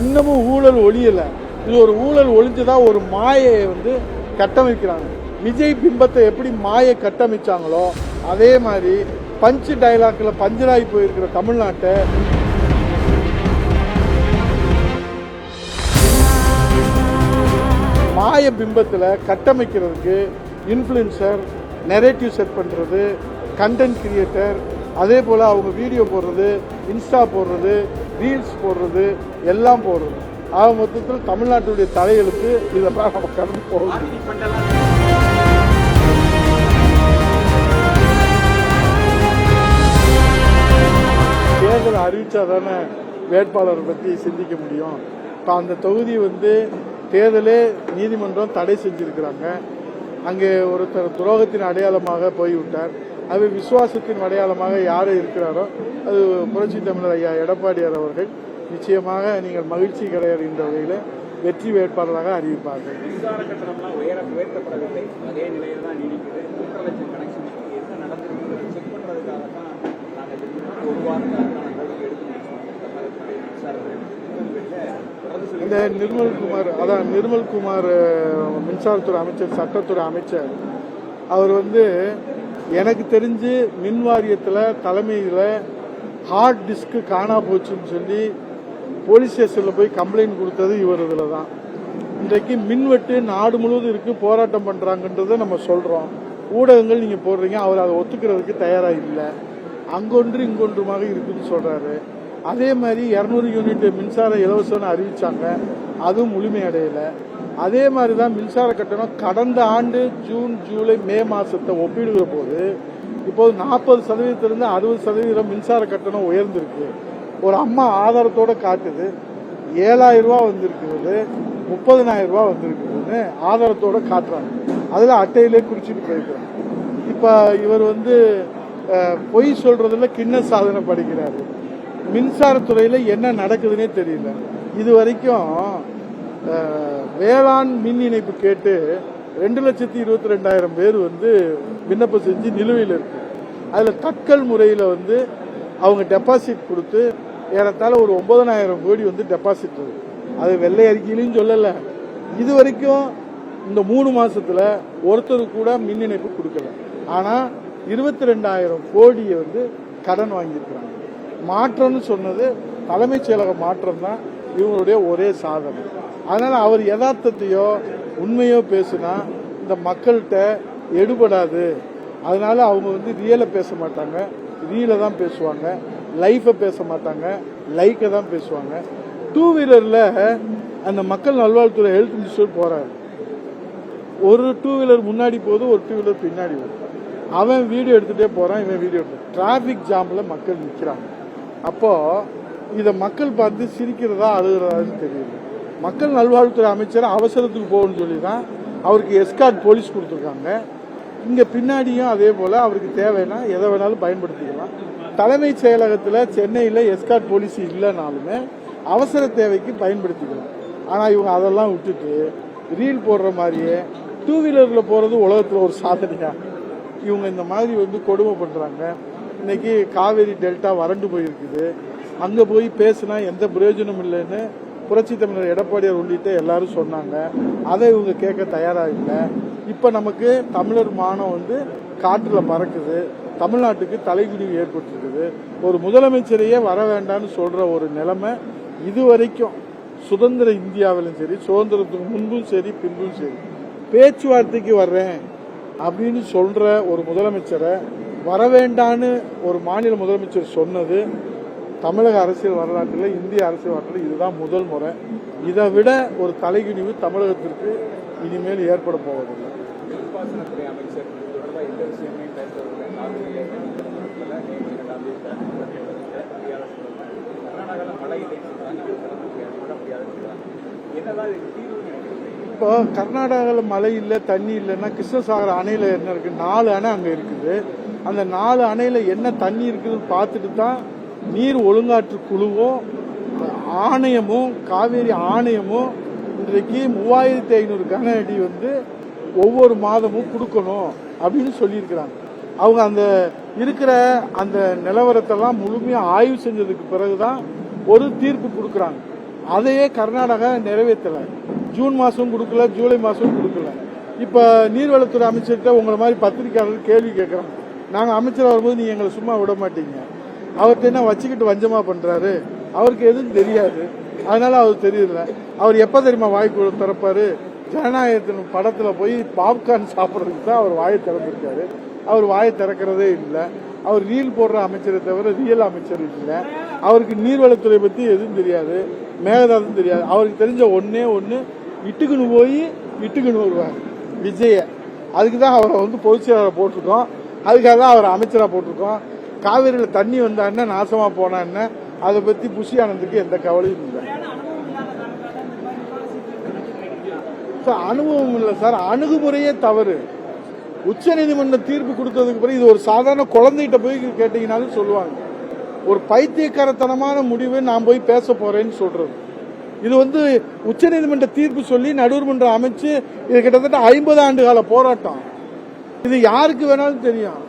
இன்னமும் ஊழல் ஒழியலை. இது ஒரு ஊழல் ஒழிஞ்சுதான் ஒரு மாயை வந்து கட்டமைக்கிறாங்க. விஜய் பிம்பத்தை எப்படி மாயை கட்டமைச்சாங்களோ அதே மாதிரி பஞ்சு டைலாக்ல பஞ்சராகி போயிருக்கிற தமிழ்நாட்டை மாய பிம்பத்தில் கட்டமைக்கிறதுக்கு இன்ஃப்ளூயன்சர், நெரேட்டிவ் செட் பண்ணுறது, கண்டென்ட் கிரியேட்டர், அதே போல் அவங்க வீடியோ போடுறது, இன்ஸ்டா போடுறது, ரீல்ஸ் போடுறது, எல்லாம் போடுறது. ஆக மொத்தத்தில் தமிழ்நாட்டுடைய தலையெழுத்து இதெல்லாம் நம்ம கடந்து போகுது. தேர்தல் அறிவிச்சா தானே வேட்பாளரை பற்றி சிந்திக்க முடியும். இப்போ அந்த தொகுதி வந்து தேர்தலே நீதிமன்றம் தடை செஞ்சிருக்கிறாங்க. அங்கே ஒருத்தர் துரோகத்தின் அடையாளமாக போய்விட்டார். அது விசுவாசத்தின் அடையாளமாக யார் இருக்கிறாரோ அது புரட்சி தமிழர் ஐயா எடப்பாடியார் அவர்கள் நிச்சயமாக நீங்கள் மகிழ்ச்சி கிடையாதுன்ற வகையில் வெற்றி வேட்பாளராக அறிவிப்பார்கள். மின்சார கட்டணம்லாம் உயர்த்தப்படவில்லை, அதே நிலையில் தான் நீடிக்குது. 3 லட்சம் கனெக்ஷன் என்ன நடந்திருக்கு செக் பண்ணுறதுக்காக தான் நாங்கள் ஒரு வாரத்துக்கான நடவடிக்கை இந்த நிர்மல்குமார் மின்சாரத்துறை அமைச்சர், சட்டத்துறை அமைச்சர், அவர் வந்து எனக்கு தெரிஞ்சு மின் வாரியத்தில் தலைமையில் ஹார்ட் டிஸ்க்கு காணா போச்சுன்னு சொல்லி போலீஸ் ஸ்டேஷனில் போய் கம்ப்ளைண்ட் கொடுத்தது இவர் இதில் தான். இன்றைக்கு மின்வெட்டு நாடு முழுவதும் இருக்குது, போராட்டம் பண்ணுறாங்கன்றதை நம்ம சொல்கிறோம். ஊடகங்கள் நீங்கள் போடுறீங்க, அவர் அதை ஒத்துக்கிறதுக்கு தயாராக இல்லை. அங்கொன்று இங்கொன்றுமாக இருக்குதுன்னு சொல்கிறாரு. அதே மாதிரி 200 யூனிட் மின்சாரம் இலவசம்னு அறிவிச்சாங்க, அதுவும் முழுமையடையலை. அதே மாதிரி தான் மின்சார கட்டணம் கடந்த ஆண்டு ஜூன், ஜூலை, மே மாதத்தை ஒப்பிடுகிற போது இப்போது 40% 60% மின்சார கட்டணம் உயர்ந்திருக்கு. ஒரு அம்மா ஆதாரத்தோடு காட்டுது, 7,000 ரூபா வந்திருக்கிறது, 30,000 ரூபா வந்திருக்குதுன்னு ஆதாரத்தோடு காட்டுறாங்க. அதில் அட்டையிலே குறிச்சிட்டு போயிருக்கிறாங்க. இப்போ இவர் வந்து பொய் சொல்றதுல கிண்ண சாதனை படிக்கிறாரு. மின்சாரத்துறையில் என்ன நடக்குதுன்னே தெரியல. இது வரைக்கும் வேளாண் மின் இணைப்பு கேட்டு 2,22,000 பேர் வந்து விண்ணப்பம் செஞ்சு நிலுவையில் இருக்கு. அதில் தட்கல் முறையில் வந்து அவங்க டெபாசிட் கொடுத்து ஏறத்தாழ ஒரு 9,000 கோடி வந்து டெபாசிட் இருக்கு. அது வெள்ளை அறிக்கையிலையும் சொல்லலை. இது வரைக்கும் இந்த 3 மாசத்துல ஒருத்தர் கூட மின் இணைப்பு கொடுக்கல. ஆனால் 22,000 கோடியை வந்து கடன் வாங்கியிருக்கிறாங்க. மாற்றம்னு சொன்னது தலைமைச் செயலக மாற்றம் தான் இவங்களுடைய ஒரே சாதனை. அதனால அவர் யதார்த்தத்தையோ உண்மையோ பேசுனா இந்த மக்கள்கிட்ட எடுபடாது. அதனால அவங்க வந்து ரியலை பேச மாட்டாங்க, ரீலை தான் பேசுவாங்க. லைஃபை பேச மாட்டாங்க, லைக்கை தான் பேசுவாங்க. 2 வீலரில் அந்த மக்கள் நல்வாழ்வுத்துறை ஹெல்த் மினிஸ்டர் போறாரு. ஒரு 2 வீலர் முன்னாடி போகுது, ஒரு 2 வீலர் பின்னாடி வருது. அவன் வீடியோ எடுத்துகிட்டே போகிறான், இவன் வீடியோ எடுத்து டிராஃபிக் ஜாமில் மக்கள் நிற்கிறாங்க. அப்போது இதை மக்கள் பார்த்து சிரிக்கிறதா அழுகிறதான்னு தெரியல. மக்கள் நல்வாழ்வுத்துறை அமைச்சர் அவசரத்துக்கு போகணும்னு சொல்லி தான் அவருக்கு எஸ்கார்ட் போலீஸ் கொடுத்துருக்காங்க. இங்கே பின்னாடியும் அதே போல் அவருக்கு தேவைன்னா எதை வேணாலும் பயன்படுத்திக்கலாம். தலைமைச் செயலகத்தில் சென்னையில் எஸ்கார்ட் போலீஸ் இல்லைனாலுமே அவசர தேவைக்கு பயன்படுத்திக்கலாம். ஆனால் இவங்க அதெல்லாம் விட்டுட்டு ரீல் போடுற மாதிரியே 2 வீலரில் போகிறது உலகத்தில் ஒரு சாதனையா? இவங்க இந்த மாதிரி வந்து கொடுமை பண்ணுறாங்க. இன்னைக்கு காவேரி டெல்டா வறண்டு போயிருக்குது. அங்கே போய் பேசினா எந்த பிரயோஜனம் இல்லைன்னு புரட்சி தமிழர் எடப்பாடியார் உள்ளிட்ட எல்லாரும் சொன்னாங்க. அதை இவங்க கேட்க தயாராக இல்லை. இப்போ நமக்கு தமிழர் மானம் வந்து காற்றில் பறக்குது. தமிழ்நாட்டுக்கு தலைகுனிவு ஏற்பட்டிருக்குது. ஒரு முதலமைச்சரையே வர வேண்டாம்னு சொல்கிற ஒரு நிலைமை இதுவரைக்கும் சுதந்திர இந்தியாவிலும் சரி, சுதந்திரத்துக்கு முன்பும் சரி, பின்பும் சரி, பேச்சுவார்த்தைக்கு வர்றேன் அப்படின்னு சொல்ற ஒரு முதலமைச்சரை வரவேண்டான்னு ஒரு மாநில முதலமைச்சர் சொன்னது தமிழக அரசியல் வரலாற்றில், இந்திய அரசியல் வரலாற்றில் இதுதான் முதல் முறை. இதை விட ஒரு தலைகுனிவு தமிழகத்திற்கு இனிமேல் ஏற்பட போவதில்லை. நீர்ப்பாசனத்துறை அமைச்சர் எந்த விஷயமே கர்நாடகாவில் மழை இல்லை என்னதான் தீர்வு? இப்போ கர்நாடகாவில் மழை இல்லை, தண்ணி இல்லைன்னா கிருஷ்ணசாகர் அணையில் என்ன இருக்குது? 4 அணை அங்கே இருக்குது. அந்த 4 அணையில் என்ன தண்ணி இருக்குதுன்னு பார்த்துட்டு தான் நீர் ஒழுங்காற்று குழுவும் ஆணையமும் காவேரி ஆணையமும் இன்றைக்கு 3,500 கன அடி வந்து ஒவ்வொரு மாதமும் கொடுக்கணும் அப்படின்னு சொல்லியிருக்கிறாங்க. அவங்க அந்த இருக்கிற அந்த நிலவரத்தெல்லாம் முழுமையாக ஆய்வு செஞ்சதுக்கு பிறகுதான் ஒரு தீர்ப்பு கொடுக்குறாங்க. அதையே கர்நாடகா நிறைவேற்றலை. ஜூன் மாதம் கொடுக்கல, ஜூலை மாதம் கொடுக்கல. இப்போ நீர்வளத்துறை அமைச்சர்கிட்ட உங்களை மாதிரி பத்திரிக்கையாளர் கேள்வி கேட்குறோம். நாங்கள் அமைச்சர் வரும்போது நீங்கள் எங்களை சும்மா விட மாட்டீங்க. அவர்கிட்ட என்ன வச்சுக்கிட்டு வஞ்சமாக பண்ணுறாரு? அவருக்கு எதுவும் தெரியாது, அதனால அவர் தெரியல. அவர் எப்போ தெரியுமா வாய் திறப்பாரு? ஜனநாயகத்தின் படத்தில் போய் பாப்கார்ன் சாப்பிட்றதுக்கு தான் அவர் வாயை திறந்திருக்காரு. அவர் வாயை திறக்கிறதே இல்லை. அவர் ரீல் போடுற அமைச்சரை தவிர ரியல் அமைச்சர் இல்லை. அவருக்கு நீர்வளத்துறை பற்றி எதுவும் தெரியாது, மேகதாதும் தெரியாது. அவருக்கு தெரிஞ்ச ஒன்னே ஒன்று, இட்டுக்குன்னு போய் இட்டுக்குன்னு வருவார் விஜய. அதுக்கு தான் அவரை வந்து பொதுச் செயலாளரை போட்டிருக்கோம். அதுக்காக தான் அவர் அமைச்சராக போட்டிருக்கோம். காவிரியில் தண்ணி வந்தான்னா நாசமாக போனான்னு அதை பற்றி புஷி ஆனந்துக்கு எந்த கவலையும் இல்லை. சார் அனுபவம் இல்லை சார், அணுகுமுறையே தவறு. உச்சநீதிமன்ற தீர்ப்பு கொடுத்ததுக்கு பிறகு இது ஒரு சாதாரண குழந்தைகிட்ட போய் கேட்டீங்கன்னாலும் சொல்லுவாங்க. ஒரு பைத்தியக்காரத்தனமான முடிவு நான் போய் பேச போறேன்னு சொல்றது. இது வந்து உச்சநீதிமன்ற தீர்ப்பு சொல்லி நடுவர்மன்றம் அமைச்சு இது கிட்டத்தட்ட 50 ஆண்டு கால போராட்டம். இது யாருக்கு வேணாலும் தெரியும்.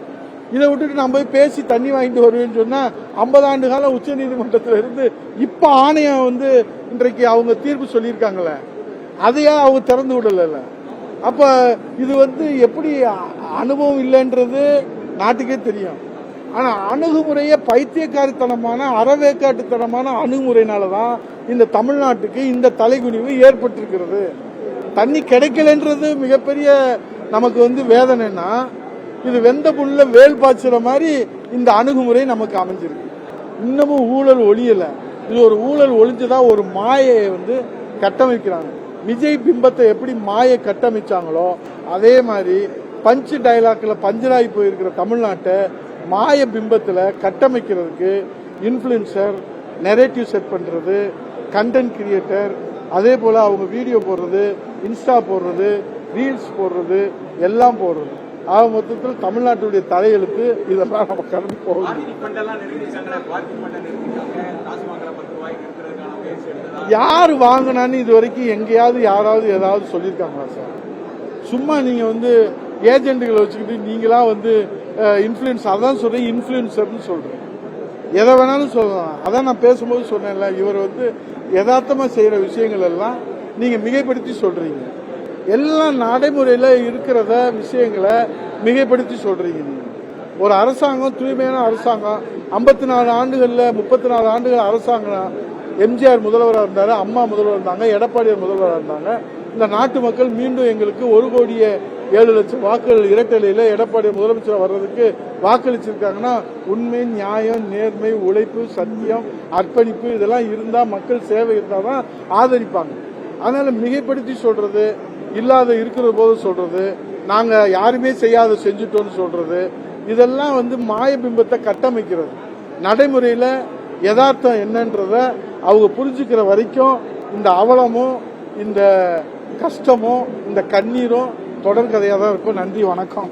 இதை விட்டுட்டு நான் போய் பேசி தண்ணி வாங்கிட்டு வருவேன்னு சொன்னா 50 ஆண்டு காலம் உச்சநீதிமன்றத்தில் இருந்து இப்ப ஆணையம் வந்து இன்றைக்கு அவங்க தீர்ப்பு சொல்லியிருக்காங்களே, அதையா அவங்க திறந்து விடல. அப்ப இது வந்து எப்படி அனுபவம் இல்லைன்றது நாட்டுக்கே தெரியும். ஆனா அணுகுமுறைய பைத்தியக்காரித்தனமான அறவேக்காட்டுத்தனமான அணுகுமுறையினாலதான் இந்த தமிழ்நாட்டுக்கு இந்த தலைகுனிவு ஏற்பட்டிருக்கிறது. தண்ணி கிடைக்கலன்றது மிகப்பெரிய நமக்கு வந்து வேதனைன்னா, இது வெந்த புண்ணுல வேல் பாய்ச்சுற மாதிரி இந்த அணுகுமுறை நமக்கு அமைஞ்சிருக்கு. இன்னமும் ஊழல் ஒழியல. இது ஒரு ஊழல் ஒழிஞ்சுதான் ஒரு மாயை வந்து கட்டமைக்கிறாங்க. விஜய் பிம்பத்தை எப்படி மாயை கட்டமைச்சாங்களோ அதே மாதிரி பஞ்சு டைலாக்ல பஞ்சராகி போயிருக்கிற தமிழ்நாட்டை மாய பிம்பத்தில் கட்டமைக்கிறதுக்கு இன்ஃப்ளூயன்சர், நெரேட்டிவ் செட் பண்றது, கண்டென்ட் கிரியேட்டர், அதே போல அவங்க வீடியோ போடுறது, இன்ஸ்டா போடுறது, ரீல்ஸ் போடுறது, எல்லாம் போடுறது. ஆக மொத்தத்தில் தமிழ்நாட்டுடைய தலையெழுத்து இதெல்லாம் நம்ம கடந்து போகுது. யார் வாங்கினான்னு இது வரைக்கும் எங்கேயாவது யாராவது ஏதாவது சொல்லியிருக்காங்களா சார்? சும்மா நீங்க வந்து ஏஜென்ட்டுகளை வச்சுக்கிட்டு நீங்களா வந்து இன்ஃப்ளூயன்ஸ், அதான் சொல்றேன், இன்ஃப்ளூயன்சர்னு சொல்றேன். எதை வேணாலும் சொல்லலாம். அதான் நான் பேசும்போது சொன்னேன்ல, இவர் வந்து யதார்த்தமா செய்யற விஷயங்கள் எல்லாம் நீங்க மிகைப்படுத்தி சொல்றீங்க. எல்லாம் நடைமுறையில இருக்கிறத விஷயங்களை மிகைப்படுத்தி சொல்றீங்க. நீங்க ஒரு அரசாங்கம், தூய்மையான அரசாங்கம், 54 ஆண்டுகள்ல 34 ஆண்டுகள் அரசாங்கம். எம்ஜிஆர் முதல்வராக இருந்தாரு, அம்மா முதல்வர் இருந்தாங்க, எடப்பாடியார் முதல்வராக இருந்தாங்க. இந்த நாட்டு மக்கள் மீண்டும் எங்களுக்கு 1,07,00,000 வாக்குகள் இரட்டலையில எடப்பாடி முதலமைச்சர் வர்றதுக்கு வாக்களிச்சிருக்காங்கன்னா, உண்மை, நியாயம், நேர்மை, உழைப்பு, சத்தியம், அர்ப்பணிப்பு இதெல்லாம் இருந்தா, மக்கள் சேவை இருந்தாதான் ஆதரிப்பாங்க. அதனால மிகைப்படுத்தி சொல்றது, இல்லாத இருக்கிற போது சொல்றது, நாங்க யாருமே செய்யாத செஞ்சுட்டோம்னு சொல்றது, இதெல்லாம் வந்து மாயபிம்பத்தை கட்டமைக்கிறது. நடைமுறையில யதார்த்தம் என்னன்றத அவங்க புரிஞ்சுக்கிற வரைக்கும் இந்த அவலமும் இந்த கஷ்டமும் இந்த கண்ணீரும் தொடர்கதையாக தான் இருக்கும். நன்றி, வணக்கம்.